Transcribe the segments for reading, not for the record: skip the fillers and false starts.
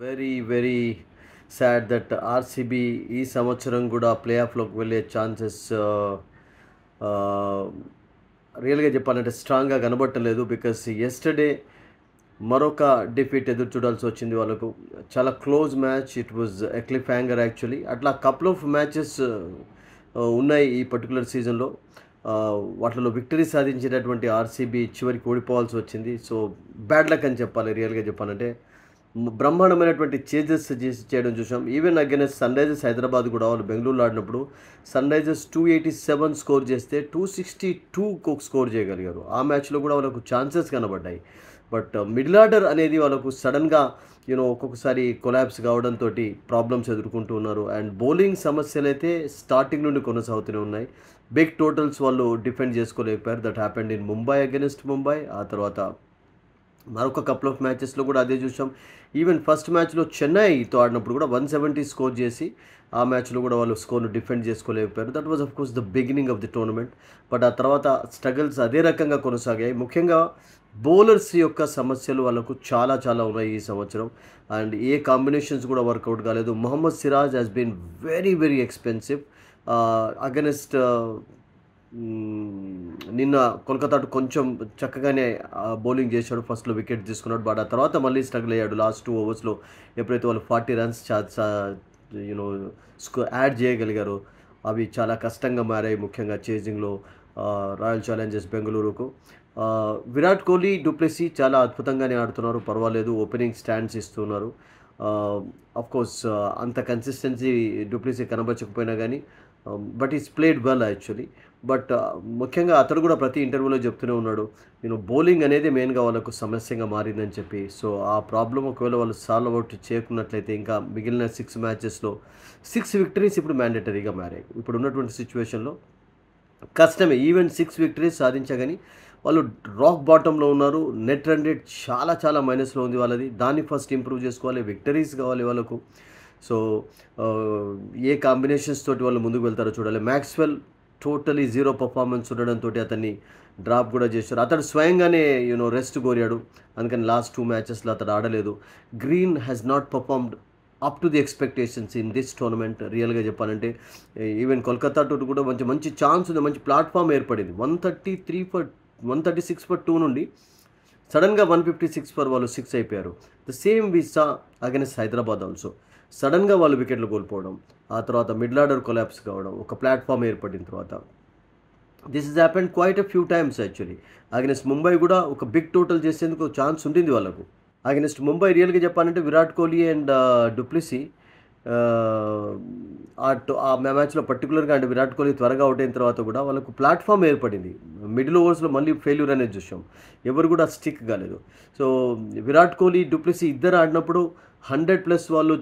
Very very sad that RCB ఈ సంవత్సరం కూడా ప్లే ఆఫ్లోకి వెళ్ళే ఛాన్సెస్ రియల్గా చెప్పాలంటే స్ట్రాంగ్గా కనబట్టలేదు. బికాస్ ఎస్టర్డే మరొక డిఫీట్ ఎదురు చూడాల్సి వచ్చింది వాళ్ళకు. చాలా close match, it was a cliff hanger actually. అట్లా కపుల్ ఆఫ్ మ్యాచెస్ ఉన్నాయి ఈ పర్టికులర్ సీజన్లో. వాటిలో విక్టరీ సాధించినటువంటి ఆర్సీబీ చివరికి ఓడిపోవాల్సి వచ్చింది. సో బ్యాడ్ లక్ అని చెప్పాలి రియల్గా చెప్పాలంటే. బ్రహ్మాండమైనటువంటి చేంజెస్ చేయడం చూసాం. Even against Sunrisers Hyderabad కూడా వాళ్ళు బెంగళూరులో ఆడినప్పుడు సన్ రైజర్స్ 287 స్కోర్ చేస్తే 262 స్కోర్ చేయగలిగారు. ఆ మ్యాచ్లో కూడా వాళ్ళకు ఛాన్సెస్ కనబడ్డాయి. బట్ మిడిల్ ఆర్డర్ అనేది వాళ్ళకు సడన్గా ఒక్కొక్కసారి కొలాబ్స్ కావడంతో ప్రాబ్లమ్స్ ఎదుర్కొంటూ ఉన్నారు. అండ్ బౌలింగ్ సమస్యలు అయితే స్టార్టింగ్ నుండి కొనసాగుతూనే ఉన్నాయి. బిగ్ టోటల్స్ వాళ్ళు డిఫెండ్ చేసుకోలేకపోయారు. That happened in Mumbai against Mumbai. ఆ తర్వాత మరొక కపుల్ ఆఫ్ మ్యాచెస్లో కూడా అదే చూసాం. ఈవెన్ ఫస్ట్ మ్యాచ్లో చెన్నైతో ఆడినప్పుడు కూడా 170 స్కోర్ చేసి ఆ మ్యాచ్లో కూడా వాళ్ళు స్కోర్ను డిఫెండ్ చేసుకోలేకపోయారు. That was of course the beginning of the tournament. But ఆ తర్వాత స్ట్రగల్స్ అదే రకంగా కొనసాగాయి. ముఖ్యంగా బౌలర్స్ యొక్క సమస్యలు వాళ్ళకు చాలా చాలా ఉన్నాయి ఈ సంవత్సరం. అండ్ ఏ కాంబినేషన్స్ కూడా వర్కౌట్ కాలేదు. Mohammed Siraj has been very very expensive against. నిన్న కోల్కతాకు కొంచెం చక్కగానే బౌలింగ్ చేశాడు, ఫస్ట్లో వికెట్ తీసుకున్నాడు. బట్ ఆ తర్వాత మళ్ళీ స్ట్రగుల్ అయ్యాడు లాస్ట్ 2 ఓవర్స్లో. ఎప్పుడైతే వాళ్ళు 40 రన్స్ యాడ్ చేయగలిగారో అవి చాలా కష్టంగా మారాయి, ముఖ్యంగా చేజింగ్లో రాయల్ ఛాలెంజర్స్ బెంగళూరుకు. విరాట్ కోహ్లీ, డూప్లెసీ చాలా అద్భుతంగానే ఆడుతున్నారు, పర్వాలేదు, ఓపెనింగ్ స్టాండ్స్ ఇస్తున్నారు. కోర్స్ అంత కన్సిస్టెన్సీ డూప్లెసీ కనబరచకపోయినా కానీ but is played well actually. But ముఖ్యంగా అతడు కూడా ప్రతి ఇంటర్వ్యూలో చెప్తూనే ఉన్నాడు, బౌలింగ్ అనేది మెయిన్గా వాళ్ళకు సమస్యగా మారిందని చెప్పి. సో ఆ ప్రాబ్లం ఒకవేళ వాళ్ళు సాల్వ్ అవుట్ చేయకున్నట్లయితే ఇంకా మిగిలిన 6 మ్యాచెస్లో 6 విక్టరీస్ ఇప్పుడు మ్యాండేటరీగా మారాయి. ఇప్పుడు ఉన్నటువంటి సిచ్యువేషన్లో కష్టమే. ఈవెన్ 6 విక్టరీస్ సాధించగాని వాళ్ళు రాక్ బాటంలో ఉన్నారు. నెట్ రన్ రేట్ చాలా చాలా మైనస్లో ఉంది వాళ్ళది. దాన్ని ఫస్ట్ ఇంప్రూవ్ చేసుకోవాలి. విక్టరీస్ కావాలి వాళ్ళకు. సో ఏ కాంబినేషన్స్ తోటి వాళ్ళు ముందుకు వెళ్తారో చూడాలి. మ్యాక్స్వెల్ టోటలీ జీరో పర్ఫార్మెన్స్ ఉండడంతో అతన్ని డ్రాప్ కూడా చేశారు. అతడు స్వయంగానే రెస్ట్ కోరాడు, అందుకని లాస్ట్ 2 మ్యాచెస్లో అతడు ఆడలేదు. Green has not performed up to the expectations in this tournament రియల్గా చెప్పాలంటే. ఈవెన్ కోల్కతా టూర్ కూడా మంచి ఛాన్స్ ఉంది, మంచి ప్లాట్ఫామ్ ఏర్పడింది. 136 ఫర్ 2 నుండి సడన్గా 156 ఫర్ వాళ్ళు 6 అయిపోయారు. The same we saw against Hyderabad also. సడన్గా వాళ్ళు వికెట్లు కోల్పోవడం, ఆ తర్వాత మిడిల్ ఆర్డర్ కొలాప్స్ కావడం, ఒక ప్లాట్ఫామ్ ఏర్పడిన తర్వాత this is happened quite a few times actually. Against Mumbai కూడా ఒక బిగ్ టోటల్ చేసేందుకు ఛాన్స్ ఉండింది వాళ్ళకు. అగైనెస్ట్ ముంబై రియల్గా చెప్పాలంటే విరాట్ కోహ్లీ అండ్ డూప్లెసీ ఆ మ్యాచ్లో పర్టికులర్గా అంటే విరాట్ కోహ్లీ త్వరగా అవుట్ అయిన తర్వాత కూడా వాళ్ళకు ప్లాట్ఫామ్ ఏర్పడింది. మిడిల్ ఓవర్స్లో మళ్ళీ ఫెయిల్యూర్ అనేది చూసాం, ఎవరు కూడా స్టిక్ కాలేదు. సో విరాట్ కోహ్లీ, డూప్లెసీ ఇద్దరు ఆడినప్పుడు 100+ వాళ్ళు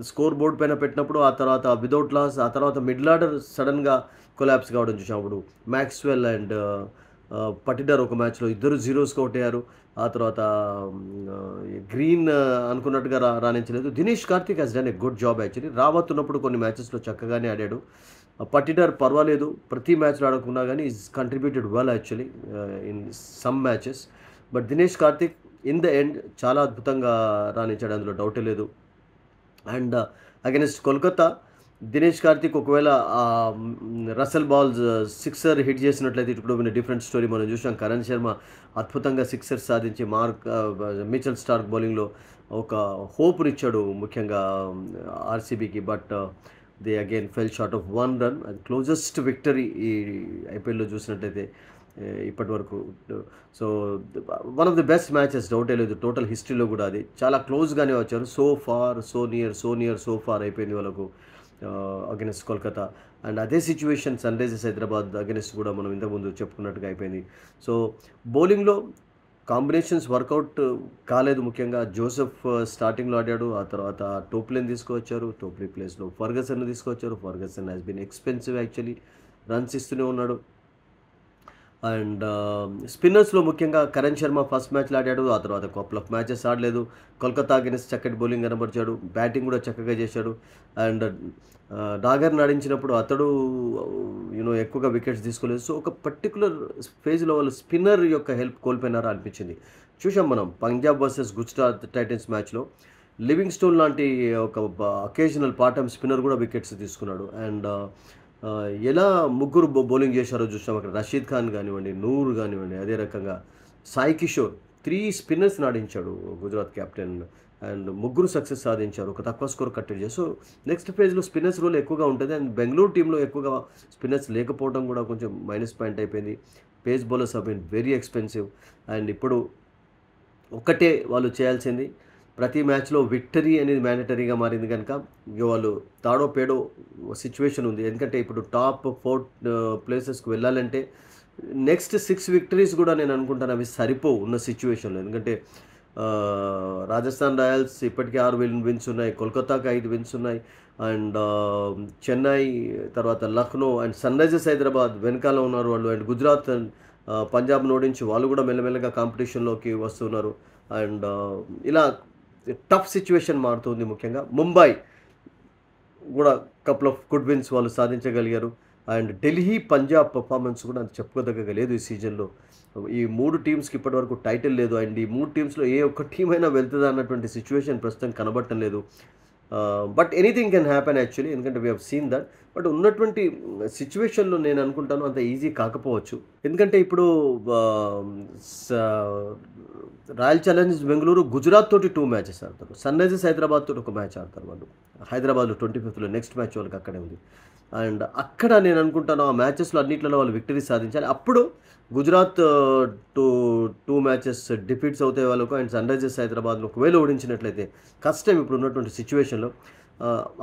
స్కోర్ బోర్డ్ పైన పెట్టినప్పుడు ఆ తర్వాత విదౌట్ లాస్, ఆ తర్వాత మిడిల్ ఆర్డర్ సడన్గా కొలాప్స్ కావడం చూసాం. అప్పుడు మ్యాక్స్వెల్ అండ్ పటిడర్ ఒక మ్యాచ్లో ఇద్దరు 0 అవుట్ అయ్యారు. ఆ తర్వాత గ్రీన్ అనుకున్నట్టుగా రాణించలేదు. Dinesh Karthik has done a good job actually. Rawat ఉన్నప్పుడు కొన్ని మ్యాచెస్లో చక్కగానే ఆడాడు. పటిడర్ పర్వాలేదు, ప్రతి మ్యాచ్లో ఆడకుండా కానీ is contributed well actually in some matches. But Dinesh Karthik in the end చాలా అద్భుతంగా రాణించాడు, అందులో డౌటే లేదు. అండ్ అగైనెస్ట్ కోల్కతా దినేష్ కార్తిక్ ఒకవేళ రసల్ బాల్స్ సిక్సర్ హిట్ చేసినట్లయితే ఇప్పుడు ఉన్న డిఫరెంట్ స్టోరీ మనం చూసాం. కరణ్ శర్మ అద్భుతంగా సిక్సర్స్ సాధించి మిచెల్ స్టార్క్ బౌలింగ్లో ఒక హోప్నిచ్చాడు ముఖ్యంగా ఆర్సీబీకి. But they again fell short of 1 run. అది క్లోజెస్ట్ విక్టరీ ఈ ఐపీఎల్లో చూసినట్లయితే ఇప్పటి వరకు. So one of the best matches, డౌటే లేదు, టోటల్ హిస్టరీలో కూడా అది చాలా క్లోజ్గానే వచ్చారు. సో ఫార్ సో ఫార్ అయిపోయింది వాళ్ళకు అగెనెస్ట్ కోల్కతా. అండ్ అదే situation Sunrisers Hyderabad against కూడా మనం ఇంతకుముందు చెప్పుకున్నట్టుగా అయిపోయింది. సో బౌలింగ్లో కాంబినేషన్స్ వర్కౌట్ కాలేదు. ముఖ్యంగా జోసెఫ్ స్టార్టింగ్లో ఆడాడు, ఆ తర్వాత టోప్లీని తీసుకువచ్చారు, టోప్లీ ప్లేస్లో ఫర్గసన్ తీసుకొచ్చారు. Ferguson has been expensive actually, runs ఇస్తూనే ఉన్నాడు. అండ్ స్పిన్నర్స్లో ముఖ్యంగా కరణ్ శర్మ ఫస్ట్ మ్యాచ్లో ఆడాడు, ఆ తర్వాత కపుల్ ఆఫ్ మ్యాచెస్ ఆడలేదు. కోల్కతా అగెన్స్ట్ చక్కటి బౌలింగ్ కనబరిచాడు, బ్యాటింగ్ కూడా చక్కగా చేశాడు. అండ్ డాగర్ ఆడించినప్పుడు అతడు ఎక్కువగా వికెట్స్ తీసుకోలేదు. సో ఒక పర్టికులర్ ఫేజ్లో వాళ్ళు స్పిన్నర్ యొక్క హెల్ప్ కోల్పోయినారా అనిపించింది. చూసాం మనం పంజాబ్ వర్సెస్ గుజరాత్ టైటన్స్ మ్యాచ్లో లివింగ్స్టోన్ లాంటి ఒక అకేషనల్ పార్ట్ టైమ్ స్పిన్నర్ కూడా వికెట్స్ తీసుకున్నాడు. అండ్ ఎలా ముగ్గురు బౌలింగ్ చేశారో చూసాం అక్కడ. రషీద్ ఖాన్ కానివ్వండి, నూర్ కానివ్వండి, అదే రకంగా సాయి కిషోర్ 3 స్పిన్నర్స్ ఆడించాడు గుజరాత్ కెప్టెన్. అండ్ ముగ్గురు సక్సెస్ సాధించారు, ఒక తక్కువ స్కోర్ కట్టడి చేసి. సో నెక్స్ట్ ఫేజ్లో స్పిన్నర్స్ రోల్ ఎక్కువగా ఉంటుంది. అండ్ బెంగళూరు టీంలో ఎక్కువగా స్పిన్నర్స్ లేకపోవడం కూడా కొంచెం మైనస్ పాయింట్ అయిపోయింది. Pace bowlers have been very expensive. And ఇప్పుడు ఒక్కటే వాళ్ళు చేయాల్సింది, ప్రతి మ్యాచ్లో విక్టరీ అనేది మ్యాండటరీగా మారింది కనుక ఇక వాళ్ళు తాడో పేడో సిచ్యువేషన్ ఉంది. ఎందుకంటే ఇప్పుడు టాప్ 4 ప్లేసెస్కి వెళ్ళాలంటే నెక్స్ట్ 6 విక్టరీస్ కూడా నేను అనుకుంటాను అవి సరిపోవు ఉన్న సిచ్యువేషన్లో. ఎందుకంటే రాజస్థాన్ రాయల్స్ ఇప్పటికీ 6 విన్స్ ఉన్నాయి, కోల్కతాకి 5 విన్స్ ఉన్నాయి, అండ్ చెన్నై, తర్వాత Lucknow and Sunrisers Hyderabad వెనకాల ఉన్నారు వాళ్ళు. అండ్ గుజరాత్ అండ్ పంజాబ్ను ఓడించి వాళ్ళు కూడా మెల్లమెల్లగా కాంపిటీషన్లోకి వస్తున్నారు. అండ్ ఇలా టఫ్ సిచ్యువేషన్ మారుతుంది. ముఖ్యంగా ముంబై కూడా కపుల్ ఆఫ్ గుడ్ విన్స్ వాళ్ళు సాధించగలిగారు. అండ్ ఢిల్లీ, పంజాబ్ పర్ఫార్మెన్స్ కూడా అంత చెప్పుకోదగ్గ లేదు ఈ సీజన్లో. ఈ 3 టీమ్స్కి ఇప్పటివరకు టైటిల్ లేదు. అండ్ ఈ 3 టీమ్స్లో ఏ ఒక్క టీం అయినా వెళ్తుందా అన్నటువంటి సిచ్యువేషన్ ప్రస్తుతం కనబడటం లేదు. But anything can happen actually, ఎందుకంటే we have seen that. But ఉన్నటువంటి సిచ్యువేషన్లో నేను అనుకుంటాను అంత ఈజీ కాకపోవచ్చు. ఎందుకంటే ఇప్పుడు రాయల్ ఛాలెంజర్స్ బెంగళూరు గుజరాత్ తోటి 2 మ్యాచెస్ ఆడతారు, సన్ రైజర్స్ హైదరాబాద్ తోటి 1 మ్యాచ్ ఆడతారు వాళ్ళు. హైదరాబాద్లో 25th నెక్స్ట్ మ్యాచ్ వాళ్ళకి అక్కడే ఉంది. అండ్ అక్కడ నేను అనుకుంటాను ఆ మ్యాచెస్లో అన్నింటిలో వాళ్ళు విక్టరీ సాధించాలి. అప్పుడు గుజరాత్ 2 మ్యాచెస్ డిఫీట్స్ అవుతాయి వాళ్ళకు. అండ్ సన్ రైజర్స్ హైదరాబాద్ను ఒకవేళ ఓడించినట్లయితే కష్టం ఇప్పుడు ఉన్నటువంటి సిచ్యువేషన్లో.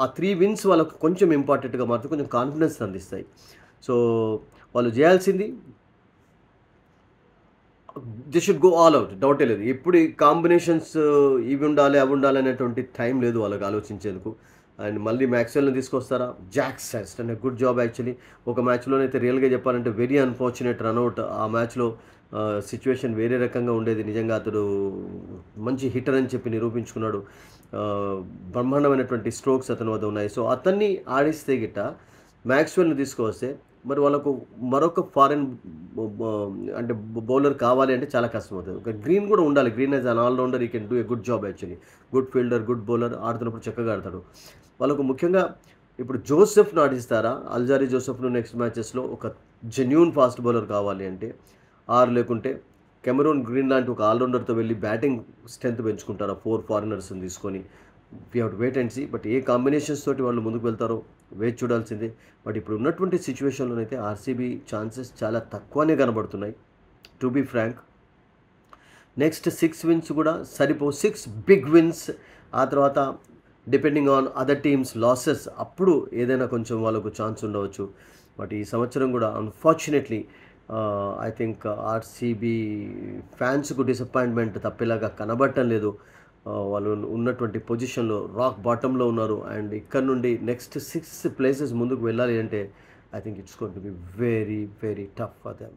ఆ 3 విన్స్ వాళ్ళకు కొంచెం ఇంపార్టెంట్గా మారుతూ కొంచెం కాన్ఫిడెన్స్ అందిస్తాయి. సో వాళ్ళు చేయాల్సింది they should go all out, డౌటే లేదు. ఎప్పుడు ఈ కాంబినేషన్స్ ఇవి ఉండాలి అవి ఉండాలి అనేటువంటి టైం లేదు వాళ్ళకి ఆలోచించేందుకు. అండ్ మళ్ళీ మ్యాక్స్వెల్ని తీసుకొస్తారా? Jacks has done a good job actually. ఒక మ్యాచ్లోనైతే రియల్గా చెప్పాలంటే వెరీ అన్ఫార్చునేట్ రన్అవుట్. ఆ మ్యాచ్లో సిచ్యువేషన్ వేరే రకంగా ఉండేది. నిజంగా అతడు మంచి హిట్టర్ అని చెప్పి నిరూపించుకున్నాడు. బ్రహ్మాండమైనటువంటి స్ట్రోక్స్ అతని వద్ద ఉన్నాయి. సో అతన్ని ఆడిస్తే గిట్ట మ్యాక్స్వెల్ని తీసుకొస్తే మరి వాళ్ళకు మరొక ఫారెన్ అంటే బౌలర్ కావాలి అంటే చాలా కష్టం అవుతుంది. ఒక గ్రీన్ కూడా ఉండాలి. గ్రీన్ యాజ్ అన్ ఆల్రౌండర్ ఈ can do a good job actually. Good fielder, good bowler, ఆడుతున్నప్పుడు చక్కగా ఆడతాడు. వాళ్ళకు ముఖ్యంగా ఇప్పుడు జోసెఫ్ను ఆడిస్తారా? అల్జారీ జోసెఫ్ను నెక్స్ట్ మ్యాచెస్లో ఒక జెన్యూన్ ఫాస్ట్ బౌలర్ కావాలి అంటే, లేకుంటే కెమెరూన్ గ్రీన్ లాంటి ఒక ఆల్రౌండర్తో వెళ్ళి బ్యాటింగ్ స్ట్రెంత్ పెంచుకుంటారా 4 ఫారినర్స్ని తీసుకొని? We have to wait and see. But ఏ కాంబినేషన్స్ తోటి వాళ్ళు ముందుకు వెళ్తారో వేచి చూడాల్సిందే. బట్ ఇప్పుడు ఉన్నటువంటి సిచ్యువేషన్లోనైతే ఆర్సీబీ ఛాన్సెస్ చాలా తక్కువనే కనబడుతున్నాయి to be frank. Next 6 wins కూడా సరిపో, 6 బిగ్ విన్స్. ఆ తర్వాత depending on other teams losses, అప్పుడు ఏదైనా కొంచెం వాళ్ళకు ఛాన్స్ ఉండవచ్చు. బట్ ఈ సంవత్సరం కూడా అన్ఫార్చునేట్లీ ఐ థింక్ ఆర్సీబీ ఫ్యాన్స్కు డిసప్పాయింట్మెంట్ తప్పేలాగా కనబడటం లేదు. వాళ్ళు ఉన్నటువంటి పొజిషన్లో రాక్ బాటంలో ఉన్నారు. అండ్ ఇక్కడ నుండి నెక్స్ట్ 6 ప్లేసెస్ ముందుకు వెళ్ళాలి అంటే I think it's going to be very very tough for them.